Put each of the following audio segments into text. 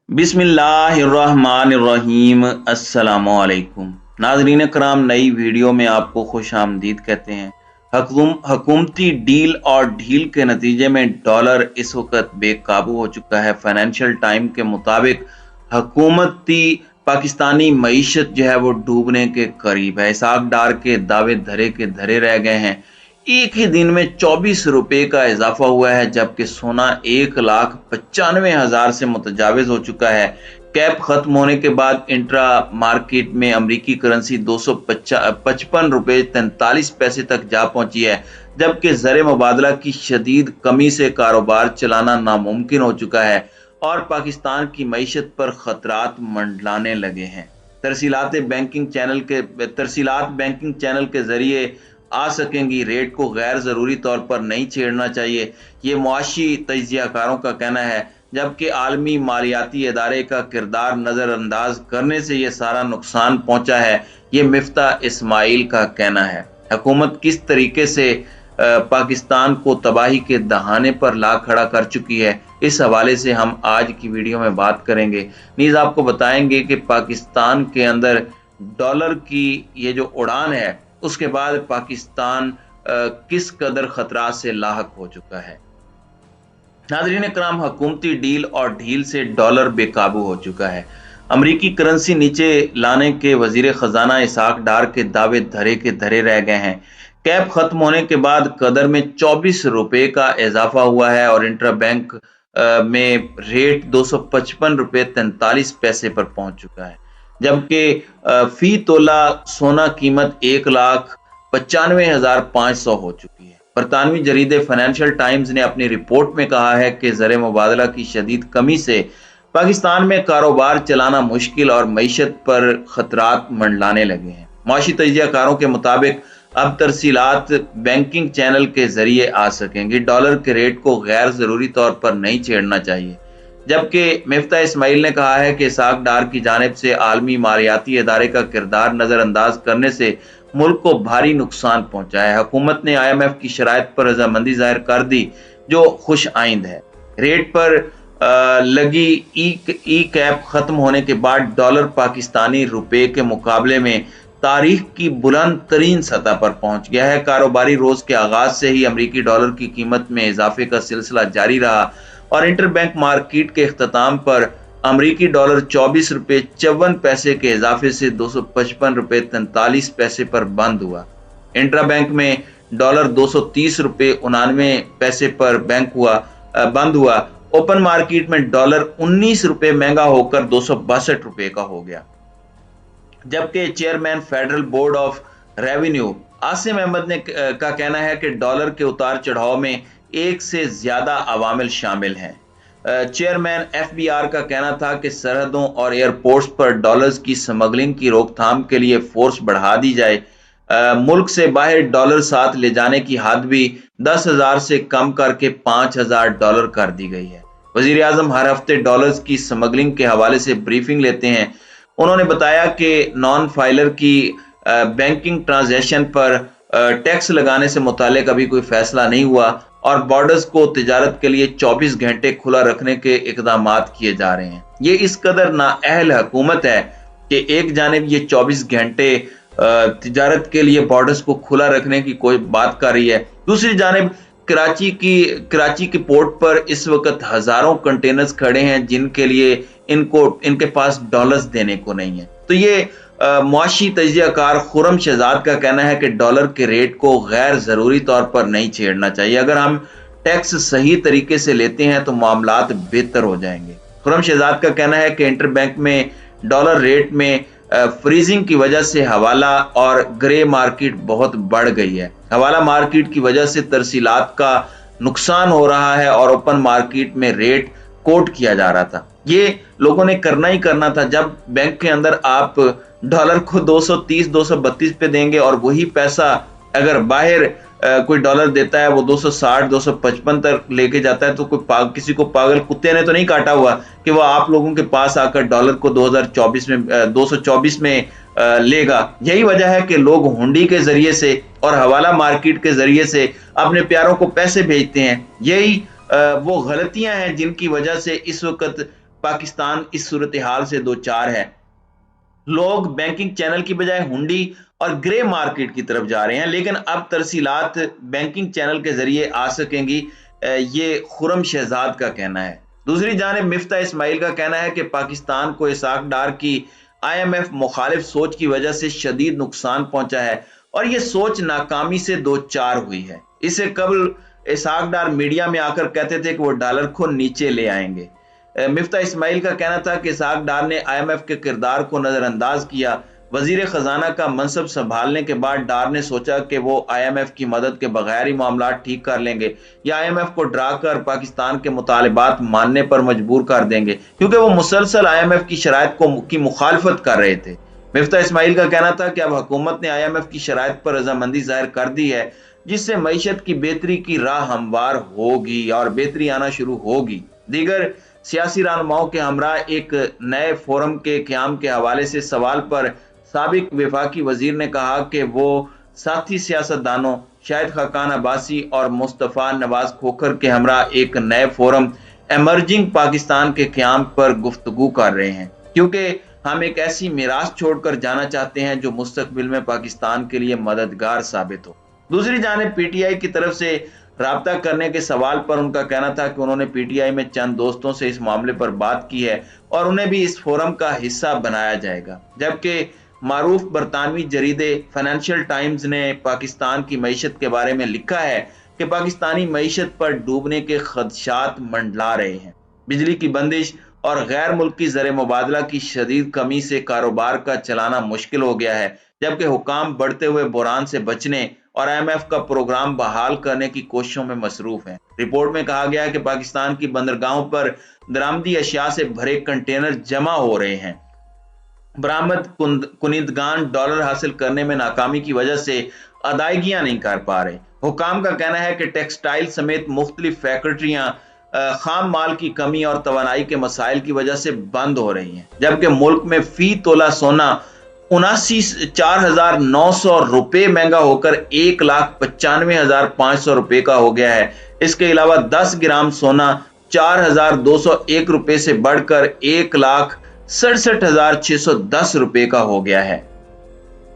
बिस्मिल्लाहिर्रहमानिर्रहीम। अस्सलामुअलैकुम नाज़रीन कराम, नई वीडियो में आपको खुश आमदीद कहते हैं। हकूमती डील और ढील के नतीजे में डॉलर इस वक्त बेकाबू हो चुका है। फाइनेंशियल टाइम के मुताबिक हकूमती पाकिस्तानी मईशत जो है वो डूबने के करीब है। इसहाक डार के दावे धरे के धरे रह गए हैं। एक ही दिन में 24 रुपए का इजाफा हुआ है, जबकि सोना 1,95,000 से मुतजाविज हो चुका है। कैप खत्म होने के बाद इंट्रा मार्केट में अमरीकी करेंसी 255 रुपए 43 पैसे तक जा पहुंची है, जबकि ज़र मुबादला की शदीद कमी से कारोबार चलाना नामुमकिन हो चुका है और पाकिस्तान की मईशत पर खतरात मंडलाने लगे हैं। तरसीलात बैंकिंग चैनल के जरिए आ सकेंगी। रेट को गैर ज़रूरी तौर पर नहीं छेड़ना चाहिए, ये मुआशी तजियाकारों का कहना है, जबकि आलमी मालियाती इदारे का किरदार नज़रअंदाज करने से ये सारा नुकसान पहुंचा है, ये मिफ्ता इस्माइल का कहना है। हुकूमत किस तरीके से पाकिस्तान को तबाही के दहाने पर ला खड़ा कर चुकी है, इस हवाले से हम आज की वीडियो में बात करेंगे। नीज़ आपको बताएंगे कि पाकिस्तान के अंदर डॉलर की ये जो उड़ान है, उसके बाद पाकिस्तान किस कदर खतरा से लाहक हो चुका है। नाज़रीन कराम, हुकूमती डील और ढील से डॉलर बेकाबू हो चुका है। अमरीकी करेंसी नीचे लाने के वजीर खजाना इसहाक डार के दावे धरे के धरे रह गए हैं। कैप खत्म होने के बाद कदर में 24 रुपए का इजाफा हुआ है और इंट्रा बैंक में रेट 255 रुपए 43 पैसे पर पहुंच चुका है, जबकि फी तोला सोना कीमत 1,95,500 हो चुकी है। बरतानवी जरीदे फाइनेंशियल टाइम्स ने अपनी रिपोर्ट में कहा है कि ज़र मुबादला की शदीद कमी से पाकिस्तान में कारोबार चलाना मुश्किल और मईशत पर खतरात मंडलाने लगे हैं। माशी तजियाकारों के मुताबिक अब तरसीलात बैंकिंग चैनल के जरिए आ सकेंगी। डॉलर के रेट को गैर जरूरी तौर पर नहीं छेड़ना चाहिए, जबकि मिफ्ता इस्माइल ने कहा है कि इसहाक डार की जानिब से आलमी मालियाती इदारे का किरदार नज़रअंदाज करने से मुल्क को भारी नुकसान पहुंचा है। हुकूमत ने IMF की शराइत पर रजामंदी जाहिर कर दी, जो खुश आइंद है। रेट पर लगी ई कैप खत्म होने के बाद डॉलर पाकिस्तानी रुपए के मुकाबले में तारीख की बुलंद तरीन सतह पर पहुंच गया है। कारोबारी रोज के आगाज से ही अमरीकी डॉलर की कीमत में इजाफे का सिलसिला जारी रहा और इंटरबैंक मार्केट के इख्तिताम पर अमरीकी डॉलर 24 रुपए 54 पैसे के इजाफे से 255 रुपए 43 पैसे पर बंद हुआ। इंट्रा बैंक में डॉलर 230 रुपए 99 पैसे पर बंद हुआ। ओपन मार्केट में डॉलर 19 रुपए महंगा होकर 262 रुपए का हो गया, जबकि chairman federal board of revenue Asim Ahmed ने का कहना है कि डॉलर के उतार चढ़ाव में एक से ज्यादा अवामिल शामिल हैं। चेयरमैन FBR का कहना था कि सरहदों और एयरपोर्ट्स पर डॉलर्स की स्मगलिंग की रोकथाम के लिए फोर्स बढ़ा दी जाए। मुल्क से बाहर डॉलर साथ ले जाने की हद भी 10,000 से कम करके 5,000 डॉलर कर दी गई है। वजीर आजम हर हफ्ते डॉलर्स की स्मगलिंग के हवाले से ब्रीफिंग लेते हैं। उन्होंने बताया कि नॉन फाइलर की बैंकिंग ट्रांजैक्शन पर टैक्स लगाने से मुतालिक अभी कोई फैसला नहीं हुआ और बॉर्डर्स को तिजारत के लिए 24 घंटे खुला रखने के इकदाम किए जा रहे हैं। ये इस कदर नाअहल हुकूमत है कि एक जानिब ये 24 घंटे तिजारत के लिए बॉर्डर्स को खुला रखने की कोई बात कर रही है, दूसरी जानिब कराची की पोर्ट पर इस वक्त हजारों कंटेनर्स खड़े हैं जिनके लिए इनके पास डॉलर्स देने को नहीं है। तो ये मुआशी तजियाकार खुरम शहजाद का कहना है कि डॉलर के रेट को गैर जरूरी तौर पर नहीं छेड़ना चाहिए। अगर हम टैक्स सही तरीके से लेते हैं तो मामलात बेहतर हो जाएंगे। खुरम शहजाद का कहना है कि इंटरबैंक में डॉलर रेट में फ्रीजिंग की वजह से हवाला और ग्रे मार्केट बहुत बढ़ गई है। हवाला मार्केट की वजह से तरसीलात का नुकसान हो रहा है और ओपन मार्केट में रेट कोट किया जा रहा था। ये लोगों ने करना ही करना था। जब बैंक के अंदर आप डॉलर को 230 232 पे देंगे और वही पैसा अगर बाहर कोई डॉलर देता है वो 260 255 तक लेके जाता है, तो किसी को पागल कुत्ते ने तो नहीं काटा हुआ कि वो आप लोगों के पास आकर डॉलर को 224 में लेगा। यही वजह है कि लोग हुंडी के जरिए से और हवाला मार्केट के जरिए से अपने प्यारों को पैसे भेजते हैं। यही वो गलतियां हैं जिनकी वजह से इस वक्त पाकिस्तान इस सूरत हाल से दो चार है। लोग बैंकिंग चैनल की बजाय हुंडी और ग्रे मार्केट की तरफ जा रहे हैं, लेकिन अब तरसीलात बैंकिंग चैनल के जरिए आ सकेंगी, ये खुरम शहजाद का कहना है। दूसरी जानिब मिफ्ता इस्माइल का कहना है कि पाकिस्तान को इसहाक डार की IMF मुखालिफ सोच की वजह से शदीद नुकसान पहुंचा है और ये सोच नाकामी से दो चार हुई है। इससे कबल इसहाक डार मीडिया में आकर कहते थे कि वो डॉलर को नीचे ले आएंगे। मिफ्ता इस्माइल का कहना था कि इसहाक डार ने IMF के किरदार को नजरअंदाज किया। वजीर खजाना का मनसब संभालने के बाद डार ने सोचा कि वो IMF की मदद के बगैर ही मामला ठीक कर लेंगे या IMF को डरा कर पाकिस्तान के मुतालिबात मानने पर मजबूर कर देंगे, क्योंकि वो मुसलसल IMF की शराइत की मुखालफत कर रहे थे। मिफ्ता इस्माइल का कहना था कि अब हुकूमत ने IMF की शराइत पर रजामंदी जाहिर कर दी है, जिससे मईशत की बेहतरी की राह हमवार होगी और बेहतरी आना शुरू होगी। दीगर सियासी रहनुमाओं के हमरा एक नए फोरम के क़याम के हवाले से सवाल पर साबिक वफाकी वजीर ने कहा कि वो साथी सियासतदानों शाहिद खाकान अब्बासी और मुस्तफ़ा नवाज खोखर के हमरा एक नए फोरम एमर्जिंग पाकिस्तान के क़याम पर गुफ्तगू कर रहे हैं, क्योंकि हम एक ऐसी मीरास छोड़कर जाना चाहते हैं जो मुस्तकबिल में पाकिस्तान के लिए मददगार साबित हो। दूसरी जानिब PTI की तरफ से राब्ता करने के सवाल पर उनका कहना था कि उन्होंने PTI में चंद दोस्तों से इस मामले पर बात की है और उन्हें भी इस फोरम का हिस्सा बनाया जाएगा। जबकि मारूफ बरतानवी जरीदे फाइनेंशियल टाइम्स ने पाकिस्तान की मईशत के बारे में लिखा है कि पाकिस्तानी मईशत पर डूबने के खदशात मंडला रहे हैं। बिजली की बंदिश और गैर मुल्की ज़र मुबादला की शदीद कमी से कारोबार का चलाना मुश्किल हो गया है, जबकि हुकाम बढ़ते हुए बुरान से बचने और IMF का प्रोग्राम बहाल करने की कोशिशों में मसरूफ हैं। रिपोर्ट में कहा गया है कि पाकिस्तान की बंदरगाहों पर दरामदी अशिया से भरे कंटेनर जमा हो रहे हैं। बरामद कुनिदगान डॉलर हासिल करने में नाकामी की वजह से अदायगियां नहीं कर पा रहे। हुकाम का कहना है कि टेक्सटाइल समेत मुख्तलिफ फैक्ट्रियां खाम माल की कमी और तवानाई के मसाइल की वजह से बंद हो रही हैं, जबकि मुल्क में फी तोला सोना 4,900 रुपए महंगा होकर 1,95,500 रुपए का हो गया है। इसके अलावा 10 ग्राम सोना 4,201 रुपए से बढ़कर 1,67,610 रुपए का हो गया है।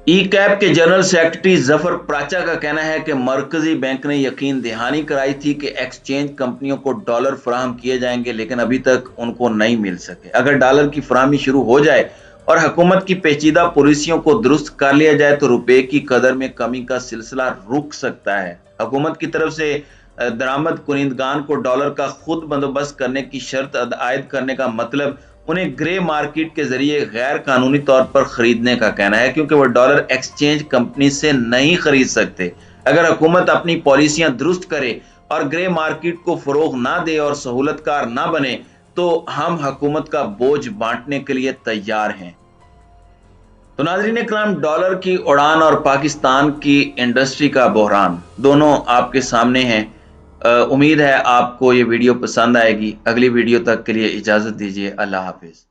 कैप के जनरल सेक्रेटरी जफर प्राचा का कहना है कि मरकजी बैंक ने यकीन दहानी कराई थी कि एक्सचेंज कंपनियों को डॉलर फराहम किए जाएंगे, लेकिन अभी तक उनको नहीं मिल सके। अगर डॉलर की फराहमी शुरू हो जाए और हुकूमत की पेचीदा पॉलिसियों को दुरुस्त कर लिया जाए तो रुपए की कदर में कमी का सिलसिला रुक सकता है। हुकूमत की तरफ से दरामद कुनिदगान को डॉलर का खुद बंदोबस्त करने की शर्त आयद करने का मतलब उन्हें ग्रे मार्केट के जरिए गैर कानूनी तौर पर खरीदने का कहना है, क्योंकि वो डॉलर एक्सचेंज कंपनी से नहीं खरीद सकते। अगर हुकूमत अपनी पॉलिसियां दुरुस्त करे और ग्रे मार्केट को फरोग ना दे और सहूलतकार ना बने तो हम हुकूमत का बोझ बांटने के लिए तैयार हैं। तो नाज़रीन इकराम, डॉलर की उड़ान और पाकिस्तान की इंडस्ट्री का बहरान दोनों आपके सामने हैं। उम्मीद है आपको ये वीडियो पसंद आएगी। अगली वीडियो तक के लिए इजाजत दीजिए। अल्लाह हाफिज।